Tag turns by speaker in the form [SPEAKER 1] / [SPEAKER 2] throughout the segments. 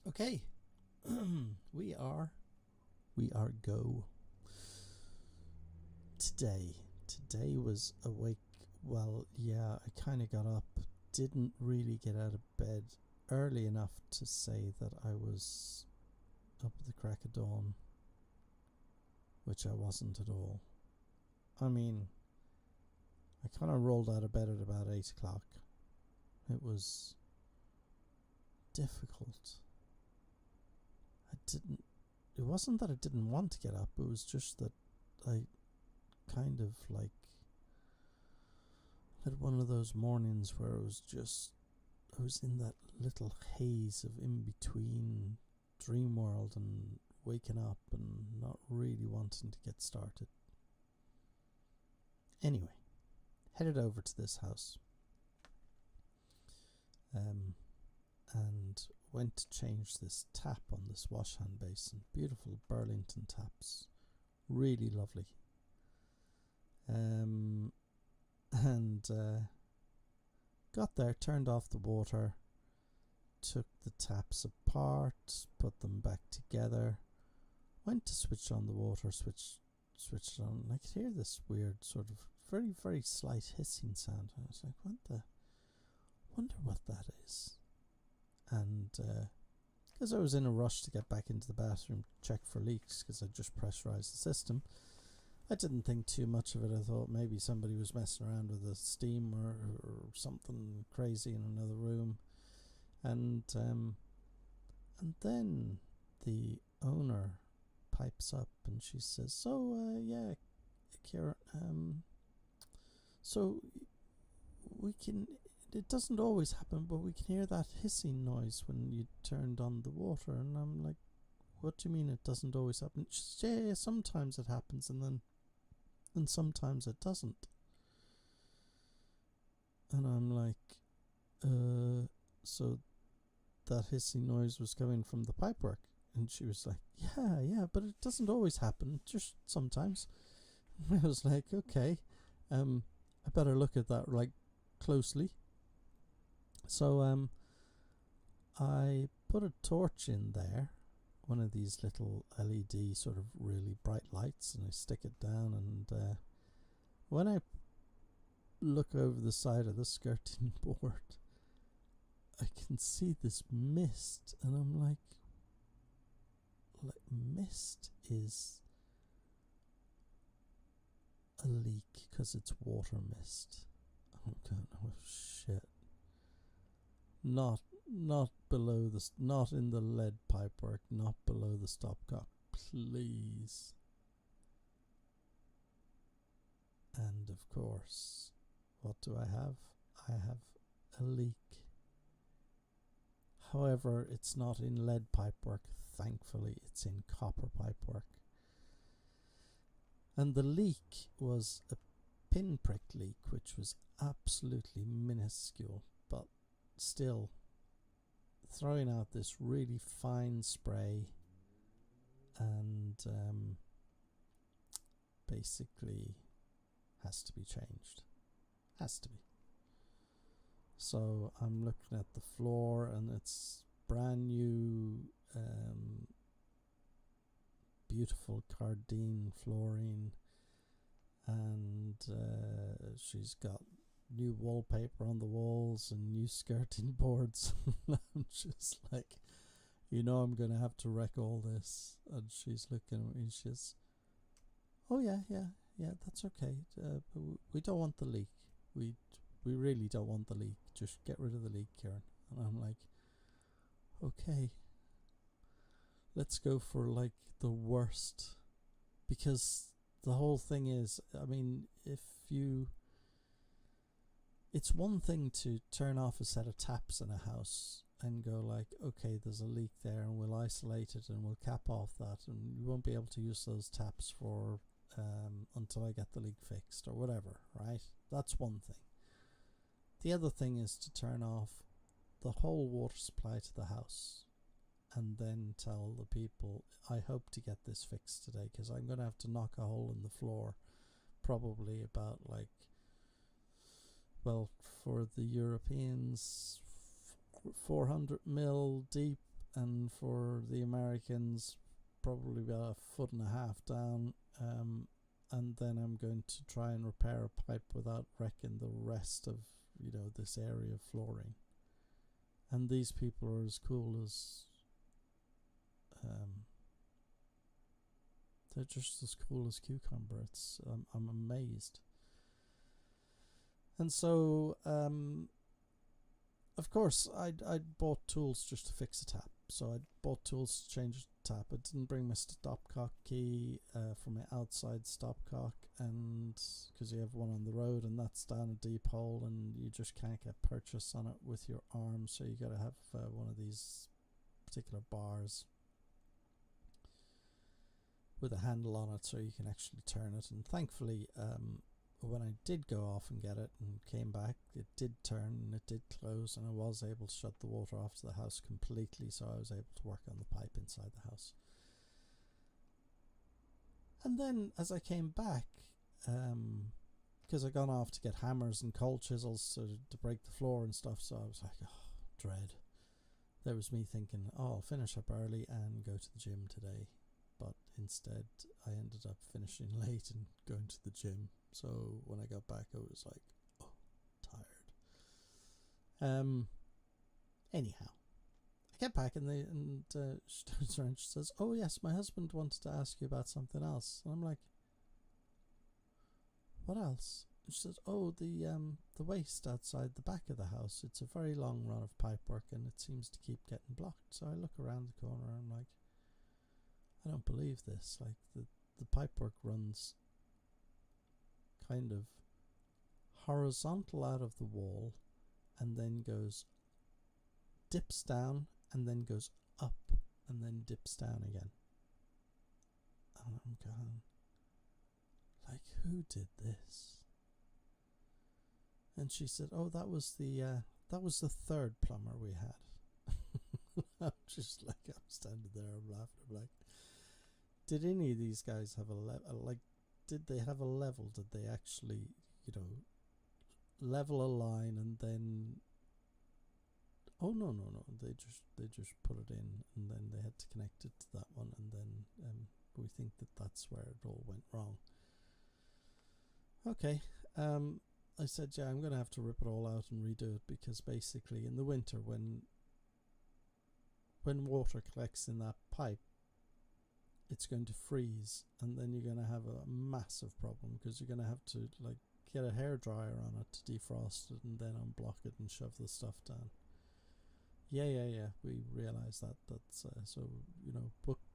[SPEAKER 1] Okay, we are go. Today was awake. Well, yeah, I kind of got up. Didn't really get out of bed early enough to say that I was up at the crack of dawn, which I wasn't at all. I mean, I kind of rolled out of bed at about 8 o'clock. It was difficult. It wasn't that I didn't want to get up, it was just that I kind of had one of those mornings where I was in that little haze of in between dream world and waking up and not really wanting to get started. Anyway, headed over to this house and went to change this tap on this wash hand basin. Beautiful Burlington taps, really lovely. And got there, turned off the water, took the taps apart, put them back together, went to switch on the water, switched it on, and I could hear this weird sort of very, very slight hissing sound. I was like, wonder what that is. And because I was in a rush to get back into the bathroom, check for leaks, because I just pressurized the system, I didn't think too much of it. I thought maybe somebody was messing around with the steam or something crazy in another room. And then the owner pipes up and she says, "So yeah, Kieran, so we can. It doesn't always happen, but we can hear that hissing noise when you turned on the water." And I'm like, "What do you mean it doesn't always happen?" She says, "Yeah, sometimes it happens, and sometimes it doesn't." And I'm like, so that hissing noise was coming from the pipework? And she was like, yeah, but it doesn't always happen, just sometimes. And I was like, okay, I better look at that closely. So I put a torch in there, one of these little LED sort of really bright lights, and I stick it down, and when I look over the side of the skirting board, I can see this mist, and I'm like, mist is a leak because it's water mist. I'm going, oh shit. Not below the, not in the lead pipework, not below the stopcock, please. And of course, what do I have? I have a leak. However, it's not in lead pipework, thankfully, it's in copper pipework. And the leak was a pinprick leak, which was absolutely minuscule, but still throwing out this really fine spray, and basically has to be changed. Has to be. So I'm looking at the floor, and it's brand new, beautiful Cardine flooring, and she's got new wallpaper on the walls and new skirting boards. I'm just like, I'm going to have to wreck all this. And she's looking at me and she's, "Oh yeah, that's okay. We don't want the leak. We really don't want the leak. Just get rid of the leak, Kieran." And I'm like, okay, let's go for the worst, because the whole thing is, I mean, it's one thing to turn off a set of taps in a house and go okay, there's a leak there, and we'll isolate it and we'll cap off that, and you won't be able to use those taps for until I get the leak fixed or whatever, right? That's one thing. The other thing is to turn off the whole water supply to the house and then tell the people, "I hope to get this fixed today, because I'm going to have to knock a hole in the floor, probably about for the Europeans, 400 mil deep and for the Americans probably about a foot and a half down, and then I'm going to try and repair a pipe without wrecking the rest of, this area of flooring. And these people are as cool as they're just as cool as cucumber. I'm amazed. And so of course I'd bought tools just to fix a tap. So I'd bought tools to change the tap. I didn't bring my stopcock key for my outside stopcock, and because you have one on the road and that's down a deep hole and you just can't get purchase on it with your arm, so you got to have one of these particular bars with a handle on it so you can actually turn it. And thankfully when I did go off and get it and came back, it did turn and it did close, and I was able to shut the water off to the house completely, so I was able to work on the pipe inside the house. And then as I came back, because I'd gone off to get hammers and cold chisels to break the floor and stuff, so I was like, oh, dread. There was me thinking, oh, I'll finish up early and go to the gym today. But instead I ended up finishing late and going to the gym. So when I got back I was like, oh, tired. Anyhow, I get back and she turns around and she says, oh yes, my husband wanted to ask you about something else. And I'm like, what else? And she says, oh, the waste outside the back of the house. It's a very long run of pipework and it seems to keep getting blocked. So I look around the corner and I'm like, I don't believe this. Like the pipework runs kind of horizontal out of the wall and then dips down and then goes up and then dips down again. And I'm going, like, who did this? And she said, oh, that was the third plumber we had. I'm just like, I'm standing there, I'm laughing, I'm like, did any of these guys have a level? Did they have a level? Did they actually, level a line and then? Oh no! They just put it in and then they had to connect it to that one, and then we think that's where it all went wrong. Okay, I said, yeah, I'm gonna have to rip it all out and redo it, because basically in the winter when water collects in that pipe, it's going to freeze, and then you're going to have a massive problem, because you're going to have to get a hairdryer on it to defrost it and then unblock it and shove the stuff down. Yeah, we realise that. That's so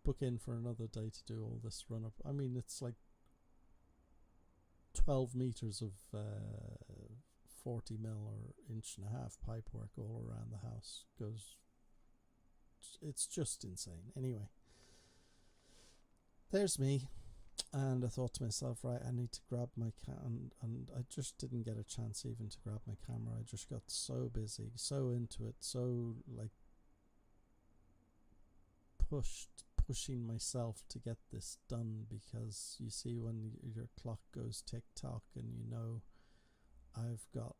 [SPEAKER 1] book in for another day to do all this run up. I mean, it's like 12 meters of 40 mil or inch and a half pipe work all around the house. It's just insane. Anyway, there's me, and I thought to myself, right, I need to grab my and I just didn't get a chance even to grab my camera. I just got so busy, so into it, so pushing myself to get this done, because you see when your clock goes tick tock and I've got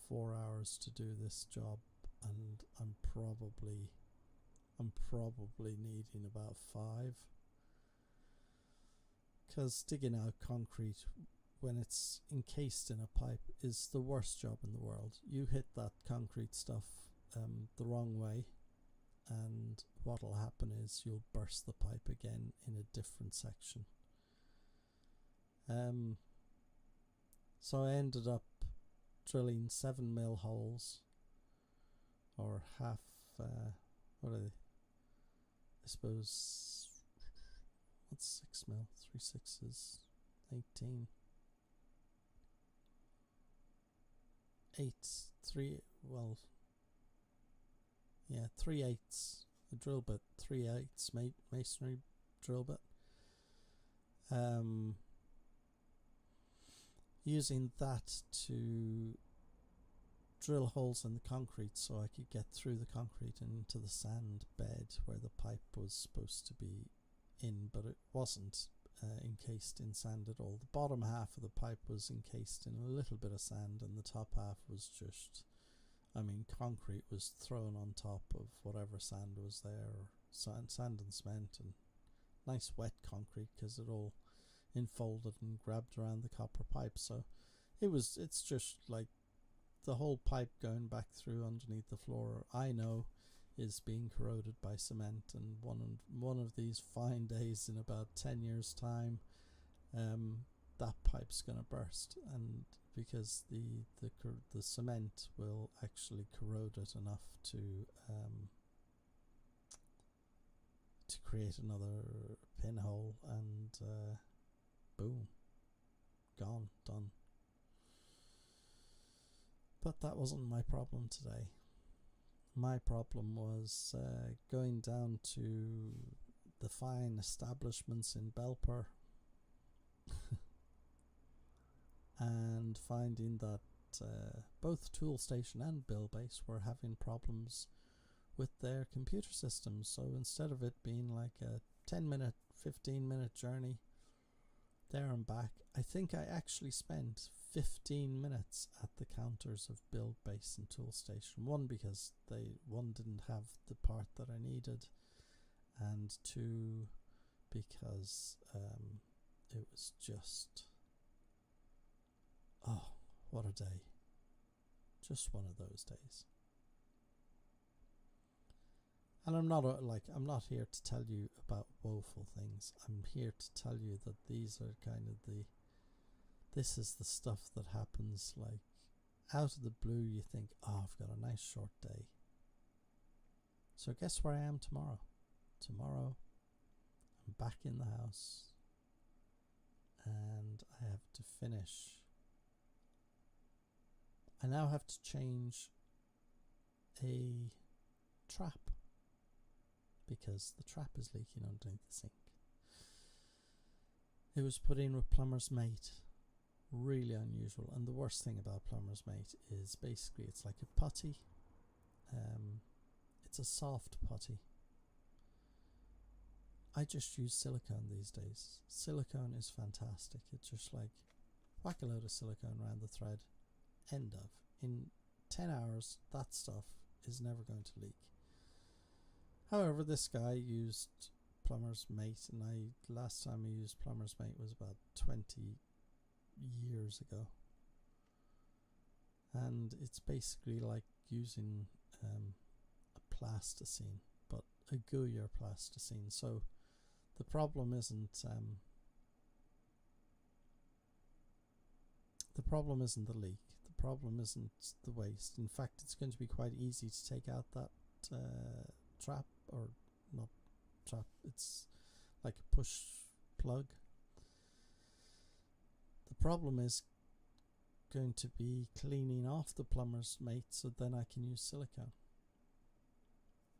[SPEAKER 1] 4 hours to do this job, and I'm probably needing about 5. Because digging out concrete when it's encased in a pipe is the worst job in the world. You hit that concrete stuff the wrong way, and what'll happen is you'll burst the pipe again in a different section. So I ended up drilling 7 mil holes, or half, what are they? I suppose, what's 6 mil? 3 6s, 18. 3/8 a drill bit, 3/8 masonry drill bit. Using that to drill holes in the concrete so I could get through the concrete and into the sand bed where the pipe was supposed to be in, but it wasn't encased in sand at all. The bottom half of the pipe was encased in a little bit of sand, and the top half was just, I mean, concrete was thrown on top of whatever sand was there, or sand and cement, and nice wet concrete because it all enfolded and grabbed around the copper pipe. So it's just like the whole pipe going back through underneath the floor, I know, is being corroded by cement, and one of these fine days in about 10 years time, that pipe's going to burst, and because the cement will actually corrode it enough to create another pinhole, and boom, gone, done. But that wasn't my problem today. My problem was going down to the fine establishments in Belper and finding that both Toolstation and Billbase were having problems with their computer systems. So instead of it being like a 10-minute, 15-minute journey there and back, I think I actually spent 15 minutes at the counters of Billbase and Toolstation. One, because one didn't have the part that I needed, and two, because it was just, oh, what a day. Just one of those days. And I'm not here to tell you about woeful things. I'm here to tell you that these are kind of this is the stuff that happens, like, out of the blue. You think, oh, I've got a nice short day. So guess where I am tomorrow? Tomorrow, I'm back in the house, and I have to finish. I now have to change a trap, because the trap is leaking underneath the sink. It was put in with Plumber's Mate. Really unusual. And the worst thing about Plumber's Mate is basically it's like a putty. It's a soft putty. I just use silicone these days. Silicone is fantastic. It's just like whack a load of silicone around the thread. End of. In 10 hours, that stuff is never going to leak. However, this guy used Plumber's Mate, and last time I used Plumber's Mate was about 20 years ago, and it's basically like using a plasticine, but a gooier plasticine. So the problem isn't the leak. The problem isn't the waste. In fact, it's going to be quite easy to take out that trap, or not trap, it's like a push plug. The problem is going to be cleaning off the Plumber's Mate, so then I can use silicone.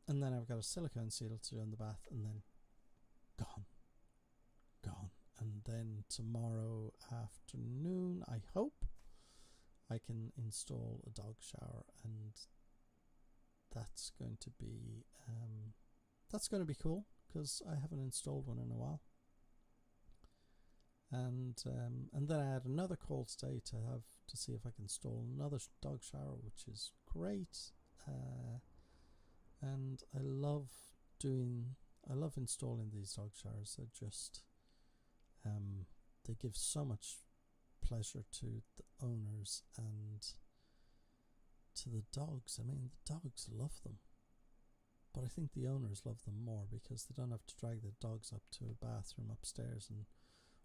[SPEAKER 1] And then I've got a silicone seal to do on the bath, and then gone. And then tomorrow afternoon, I hope, I can install a dog shower, and that's going to be cool, because I haven't installed one in a while. And then I had another call today to see if I can install another dog shower, which is great. And I love installing these dog showers. They're just they give so much pleasure to the owners and to the dogs. I mean, the dogs love them, but I think the owners love them more, because they don't have to drag the dogs up to a bathroom upstairs and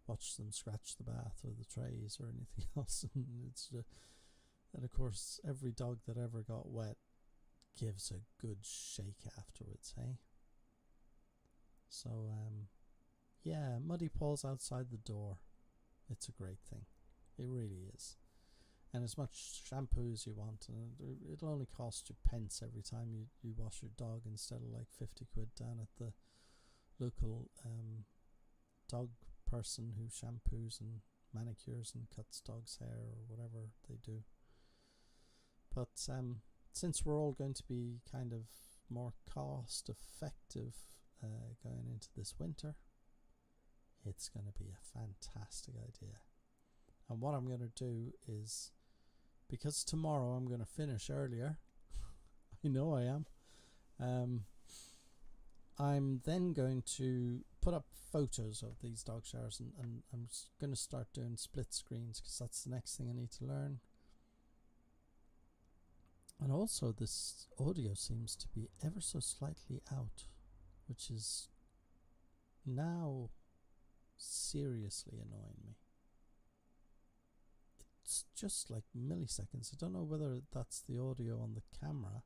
[SPEAKER 1] watch them scratch the bath or the trays or anything else. And of course, every dog that ever got wet gives a good shake afterwards, hey? So yeah, muddy paws outside the door, it's a great thing. It really is. And as much shampoo as you want, and it'll only cost you pence every time you wash your dog, instead of like 50 quid down at the local dog person who shampoos and manicures and cuts dogs' hair or whatever they do. But since we're all going to be kind of more cost effective going into this winter, it's going to be a fantastic idea. And what I'm going to do is, because tomorrow I'm going to finish earlier, I know I am. I'm then going to put up photos of these dog showers, and I'm going to start doing split screens because that's the next thing I need to learn. And also this audio seems to be ever so slightly out, which is now seriously annoying me. It's just like milliseconds. I don't know whether that's the audio on the camera,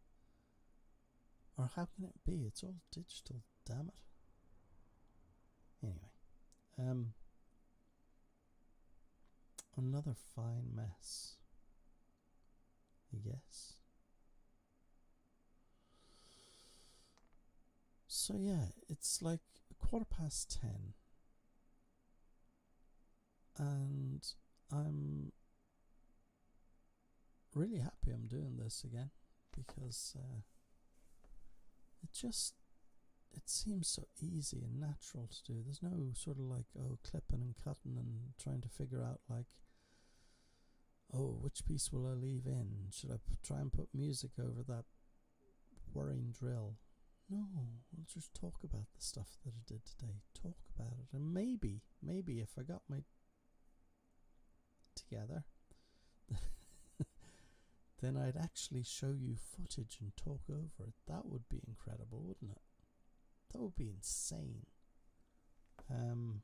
[SPEAKER 1] or how can it be? It's all digital, damn it. Anyway, another fine mess, I guess. So yeah, it's like 10:15, and I'm really happy I'm doing this again, because it seems so easy and natural to do. There's no sort of like, clipping and cutting and trying to figure out like, which piece will I leave in? Should I try and put music over that whirring drill? No, we'll just talk about the stuff that I did today. Talk about it. And maybe if I got my together, then I'd actually show you footage and talk over it. That would be incredible, wouldn't it? That would be insane. I'm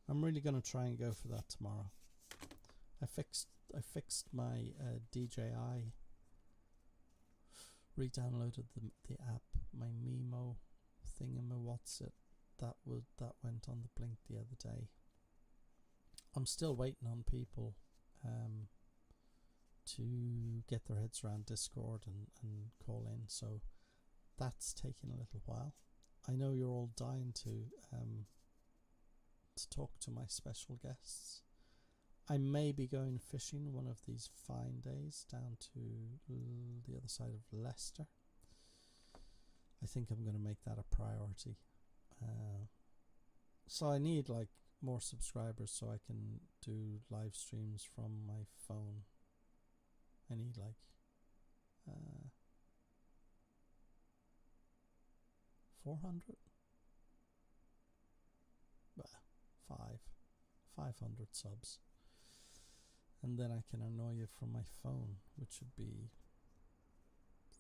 [SPEAKER 1] really going to try and go for that tomorrow. I fixed my DJI, re-downloaded the app, my Mimo thingamawhatsit. That went on the blink the other day. I'm still waiting on people to get their heads around Discord and call in, so that's taking a little while. I know you're all dying to talk to my special guests. I may be going fishing one of these fine days down to the other side of Leicester. I think I'm going to make that a priority. So I need like more subscribers so I can do live streams from my phone. I need like 400? Well, 500 subs. And then I can annoy you from my phone, which would be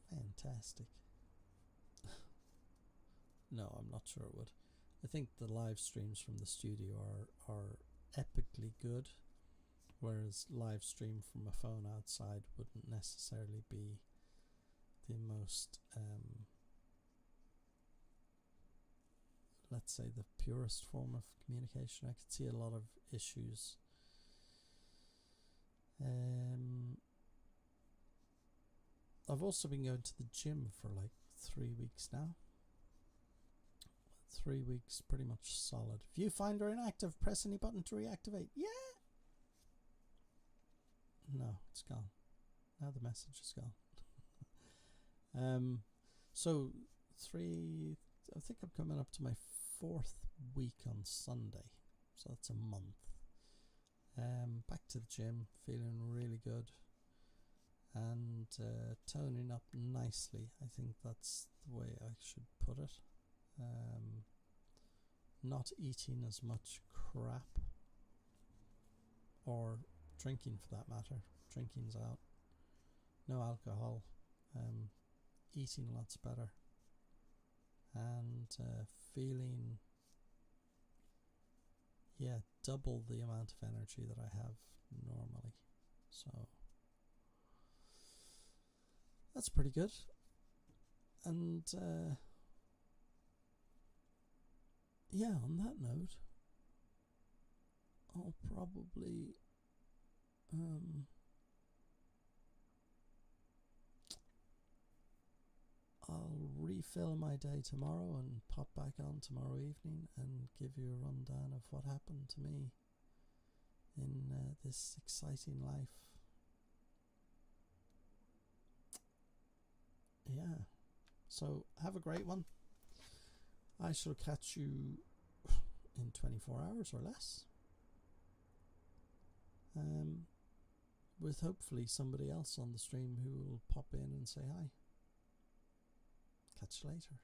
[SPEAKER 1] fantastic. No, I'm not sure it would. I think the live streams from the studio are epically good, whereas live stream from a phone outside wouldn't necessarily be the most, let's say, the purest form of communication. I could see a lot of issues. I've also been going to the gym for like 3 weeks now. 3 weeks pretty much solid. Viewfinder inactive. Press any button to reactivate. Yeah. No, it's gone. Now the message is gone. So I think I'm coming up to my 4th week on Sunday, so that's a month. Back to the gym, feeling really good, and toning up nicely. I think that's the way I should put it. Not eating as much crap, or drinking for that matter. Drinking's out. No alcohol. Eating lots better, and feeling double the amount of energy that I have normally. So that's pretty good. And on that note, I'll probably I'll refill my day tomorrow and pop back on tomorrow evening and give you a rundown of what happened to me in this exciting life. Yeah. So have a great one. I shall catch you in 24 hours or less. with hopefully somebody else on the stream who will pop in and say hi. Catch you later.